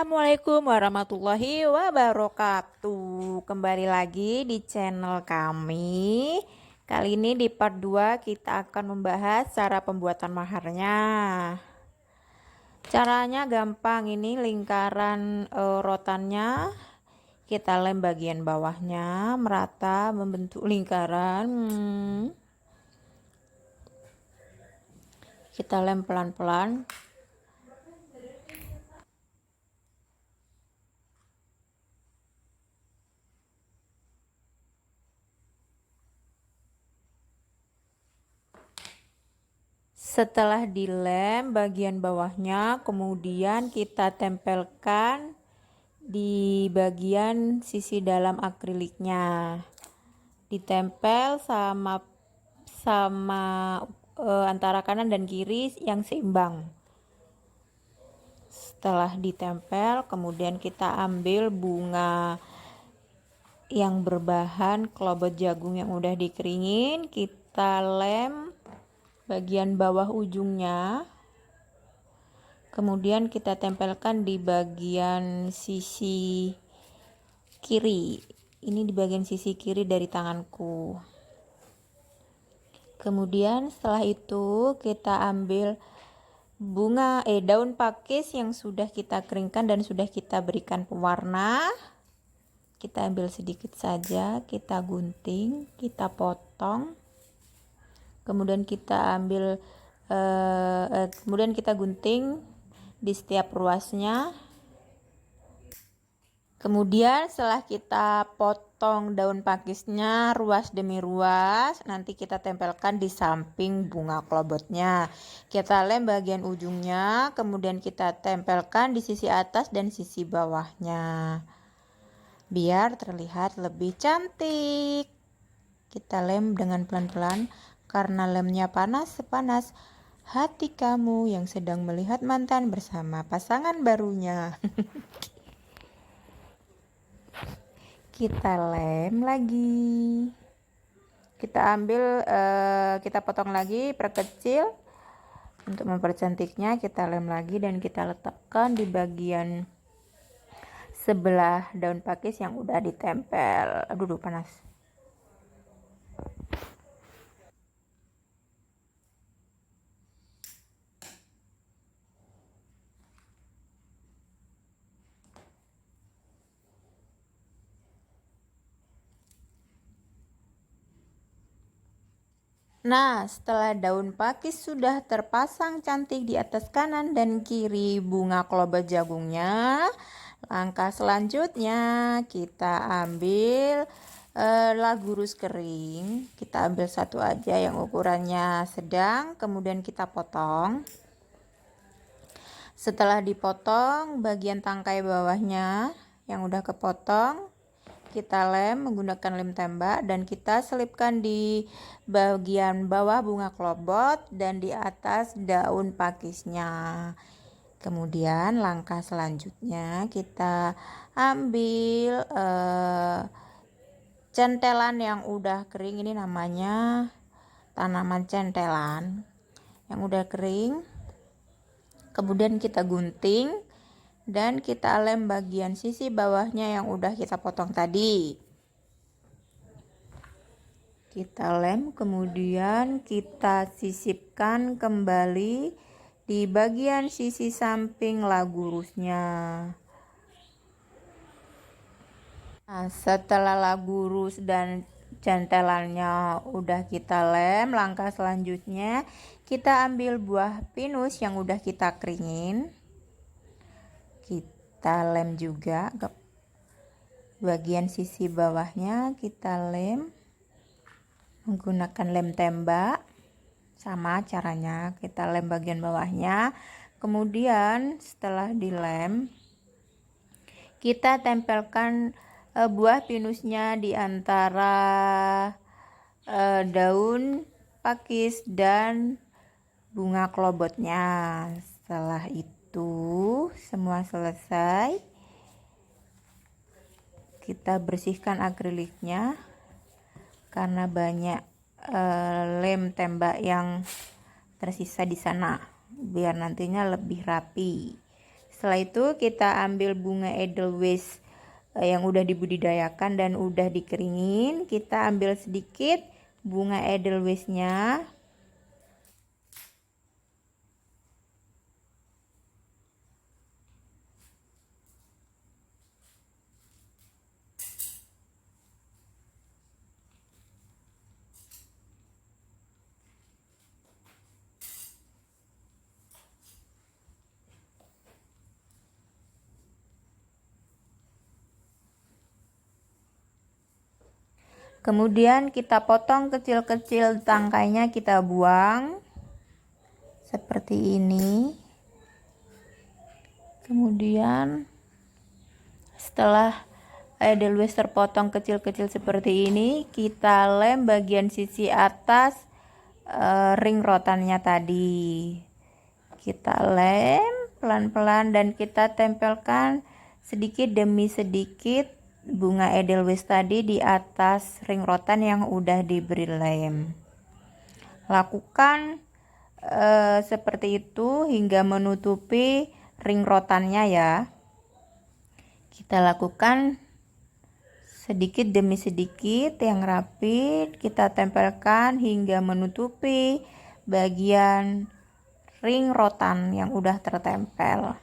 Assalamualaikum warahmatullahi wabarakatuh. Kembali lagi di channel kami. Kali ini di part 2 kita akan membahas cara pembuatan maharnya. Caranya gampang, ini lingkaran rotannya kita lem bagian bawahnya merata membentuk lingkaran. Kita lem pelan-pelan. Setelah dilem bagian bawahnya, kemudian kita tempelkan di bagian sisi dalam akriliknya. Ditempel sama antara kanan dan kiri yang seimbang. Setelah ditempel, kemudian kita ambil bunga yang berbahan kelobot jagung yang udah dikeringin, kita lem bagian bawah ujungnya, kemudian kita tempelkan di bagian sisi kiri. Ini di bagian sisi kiri dari tanganku. Kemudian setelah itu kita ambil daun pakis yang sudah kita keringkan dan sudah kita berikan pewarna. Kita ambil sedikit saja, kita gunting, kita potong. Kemudian kita ambil kemudian kita gunting di setiap ruasnya. Kemudian setelah kita potong daun pakisnya ruas demi ruas, nanti kita tempelkan di samping bunga kelobotnya. Kita lem bagian ujungnya, kemudian kita tempelkan di sisi atas dan sisi bawahnya, biar terlihat lebih cantik. Kita lem dengan pelan-pelan. Karena lemnya panas hati kamu yang sedang melihat mantan bersama pasangan barunya. Kita lem lagi. Kita ambil, kita potong lagi, perkecil. Untuk mempercantiknya kita lem lagi dan kita letakkan di bagian sebelah daun pakis yang udah ditempel. Aduh, panas. Nah, setelah daun pakis sudah terpasang cantik di atas kanan dan kiri bunga kelobot jagungnya, langkah selanjutnya kita ambil lagurus kering. Kita ambil satu aja yang ukurannya sedang, kemudian kita potong. Setelah dipotong, bagian tangkai bawahnya yang udah kepotong kita lem menggunakan lem tembak dan kita selipkan di bagian bawah bunga kelobot dan di atas daun pakisnya. Kemudian langkah selanjutnya kita ambil centelan yang udah kering. Ini namanya tanaman centelan yang udah kering. Kemudian kita gunting dan kita lem bagian sisi bawahnya yang udah kita potong tadi. Kita lem, kemudian kita sisipkan kembali di bagian sisi samping lagurusnya. Nah, setelah lagurus dan centelannya udah kita lem, langkah selanjutnya kita ambil buah pinus yang udah kita keringin. Kita lem juga ke bagian sisi bawahnya, kita lem menggunakan lem tembak. Sama caranya, kita lem bagian bawahnya. Kemudian setelah dilem, kita tempelkan buah pinusnya di antara daun pakis dan bunga kelobotnya. Setelah itu semua selesai, kita bersihkan akriliknya karena banyak lem tembak yang tersisa di sana, biar nantinya lebih rapi. Setelah itu kita ambil bunga Edelweiss yang udah dibudidayakan dan udah dikeringin. Kita ambil sedikit bunga Edelweissnya. Kemudian kita potong kecil-kecil, tangkainya kita buang seperti ini. Kemudian setelah Edelweiss terpotong kecil-kecil seperti ini, kita lem bagian sisi atas ring rotannya tadi. Kita lem pelan-pelan dan kita tempelkan sedikit demi sedikit bunga Edelweiss tadi di atas ring rotan yang udah diberi lem. Lakukan seperti itu hingga menutupi ring rotannya ya. Kita lakukan sedikit demi sedikit yang rapi, kita tempelkan hingga menutupi bagian ring rotan yang udah tertempel.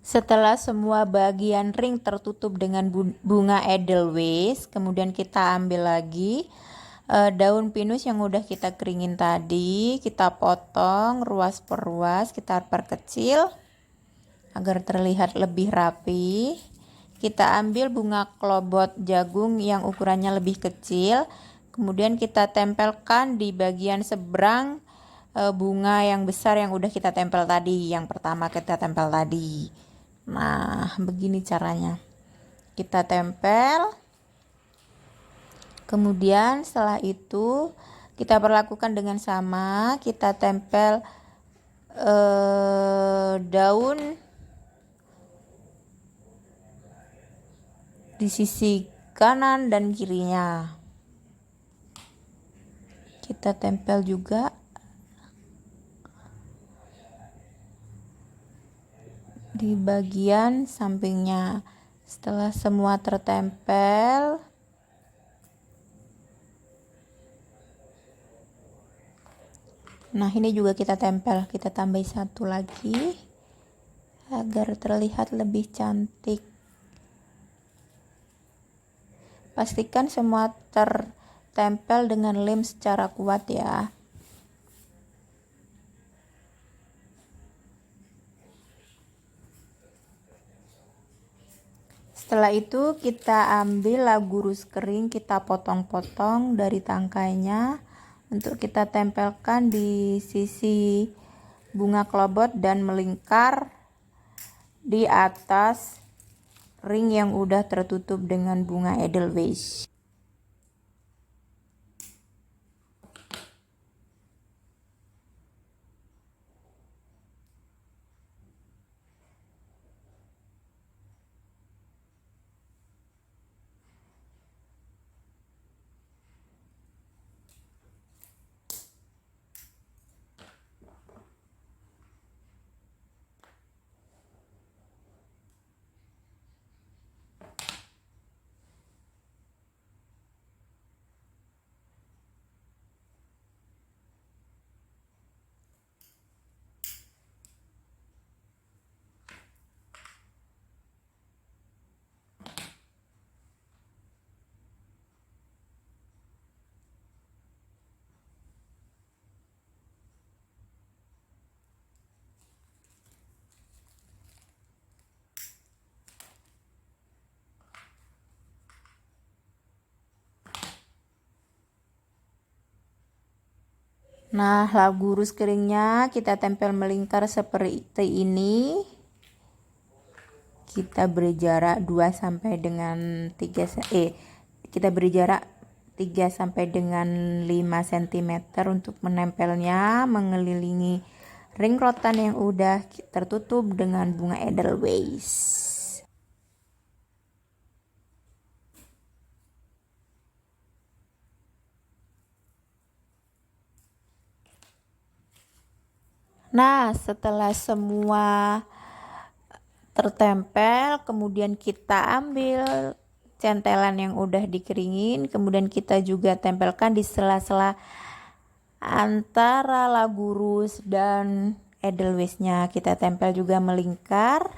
Setelah semua bagian ring tertutup dengan bunga edelweiss, kemudian kita ambil lagi daun pinus yang udah kita keringin tadi, kita potong ruas per ruas, kita perkecil agar terlihat lebih rapi. Kita ambil bunga klobot jagung yang ukurannya lebih kecil, kemudian kita tempelkan di bagian seberang bunga yang besar yang udah kita tempel tadi, yang pertama kita tempel tadi. Nah, begini caranya. Kita tempel. Kemudian setelah itu kita perlakukan dengan sama. Kita tempel daun di sisi kanan dan kirinya. Kita tempel juga di bagian sampingnya. Setelah semua tertempel, nah ini juga kita tempel, kita tambah satu lagi agar terlihat lebih cantik. Pastikan semua tertempel dengan lem secara kuat ya. Setelah itu kita ambil lagurus kering, kita potong-potong dari tangkainya untuk kita tempelkan di sisi bunga klobot dan melingkar di atas ring yang udah tertutup dengan bunga edelweiss. Nah, lagurus keringnya kita tempel melingkar seperti ini. Kita beri jarak 2 sampai dengan 3 kita beri jarak 3 sampai dengan 5 cm untuk menempelnya mengelilingi ring rotan yang udah tertutup dengan bunga edelweiss. Nah, setelah semua tertempel, kemudian kita ambil centelan yang udah dikeringin, kemudian kita juga tempelkan di sela-sela antara lagurus dan edelweissnya. Kita tempel juga melingkar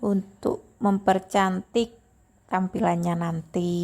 untuk mempercantik tampilannya nanti.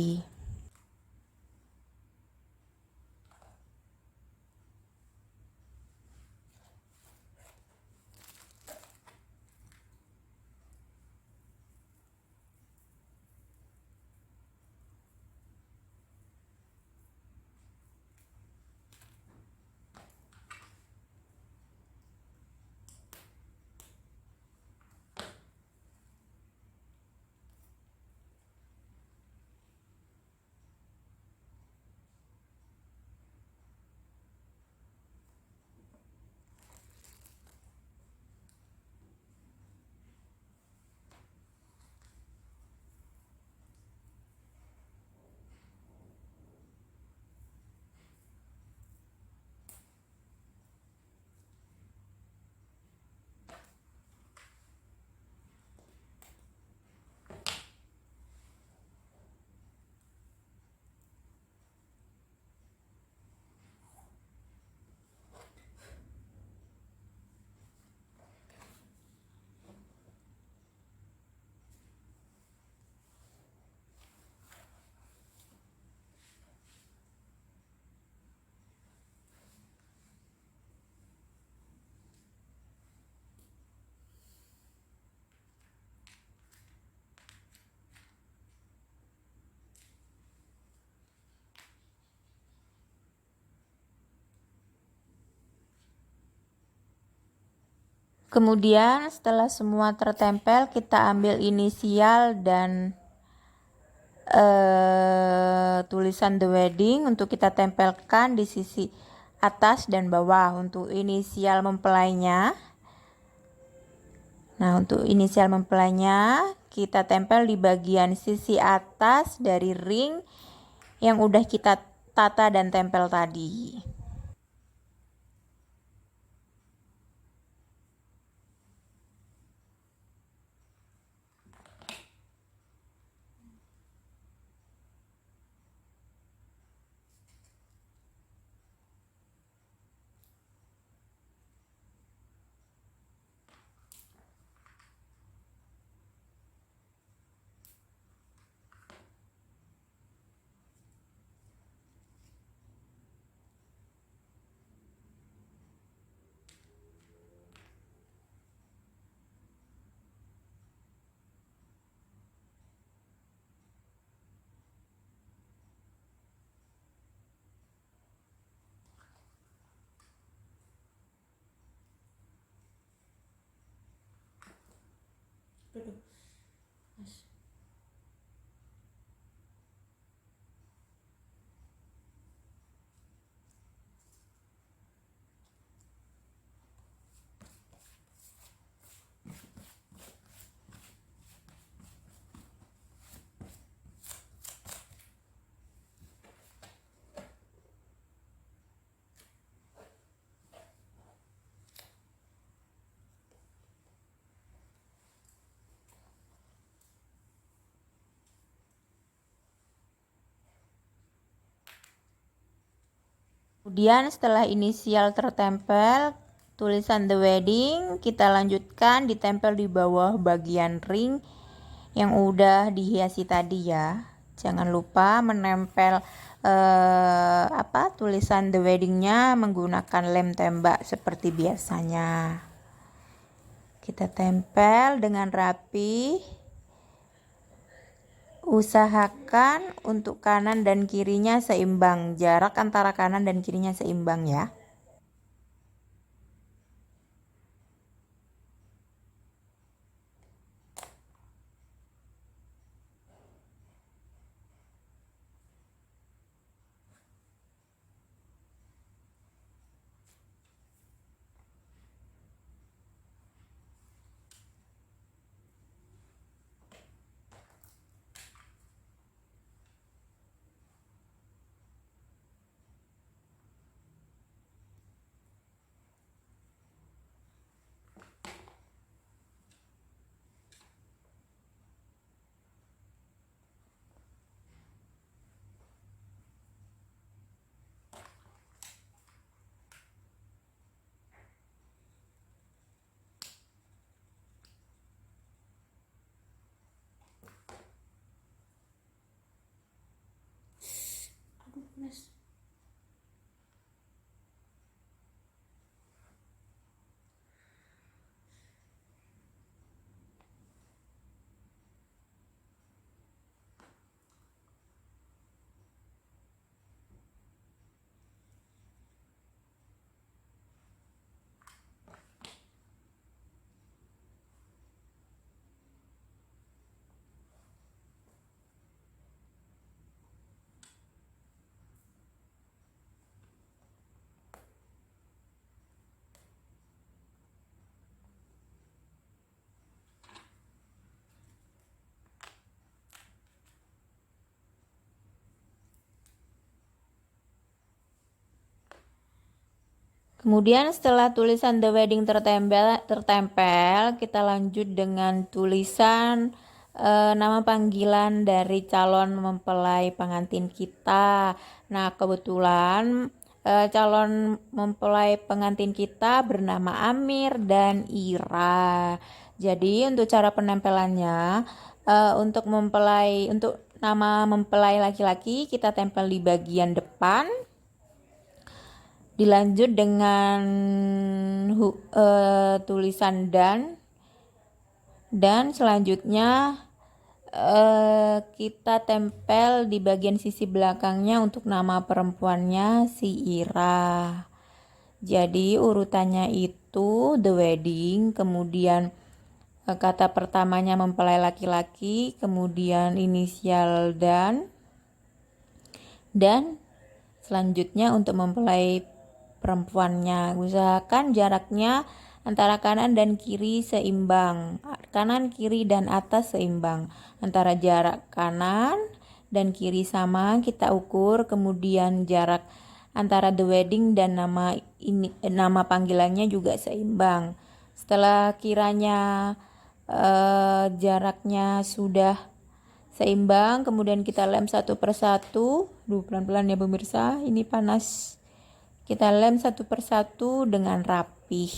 Kemudian setelah semua tertempel, kita ambil inisial dan tulisan The Wedding untuk kita tempelkan di sisi atas dan bawah untuk inisial mempelainya. Nah, untuk inisial mempelainya kita tempel di bagian sisi atas dari ring yang udah kita tata dan tempel tadi. Kemudian setelah inisial tertempel, tulisan The Wedding kita lanjutkan ditempel di bawah bagian ring yang udah dihiasi tadi ya. Jangan lupa menempel tulisan The Weddingnya menggunakan lem tembak seperti biasanya. Kita tempel dengan rapi. Usahakan untuk kanan dan kirinya seimbang, jarak antara kanan dan kirinya seimbang ya. Kemudian setelah tulisan The Wedding tertempel, kita lanjut dengan tulisan nama panggilan dari calon mempelai pengantin kita. Nah, kebetulan calon mempelai pengantin kita bernama Amir dan Ira. Jadi untuk cara penempelannya, untuk nama mempelai laki-laki kita tempel di bagian depan. Dilanjut dengan tulisan dan selanjutnya kita tempel di bagian sisi belakangnya untuk nama perempuannya si Ira. Jadi urutannya itu 1 the wedding, kemudian kata pertamanya mempelai laki-laki, kemudian inisial dan selanjutnya untuk mempelai perempuannya. Usahakan jaraknya antara kanan dan kiri seimbang. Kanan, kiri, dan atas seimbang. Antara jarak kanan dan kiri sama kita ukur, kemudian jarak antara the wedding dan nama panggilannya juga seimbang. Setelah kiranya jaraknya sudah seimbang, kemudian kita lem satu persatu. Pelan-pelan ya pemirsa, ini panas. Kita lem satu persatu dengan rapih.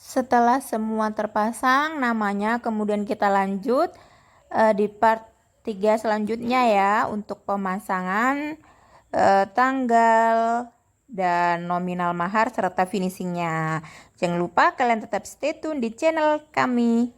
Setelah semua terpasang namanya, kemudian kita lanjut di part 3 selanjutnya ya, untuk pemasangan tanggal dan nominal mahar serta finishingnya. Jangan lupa kalian tetap stay tune di channel kami.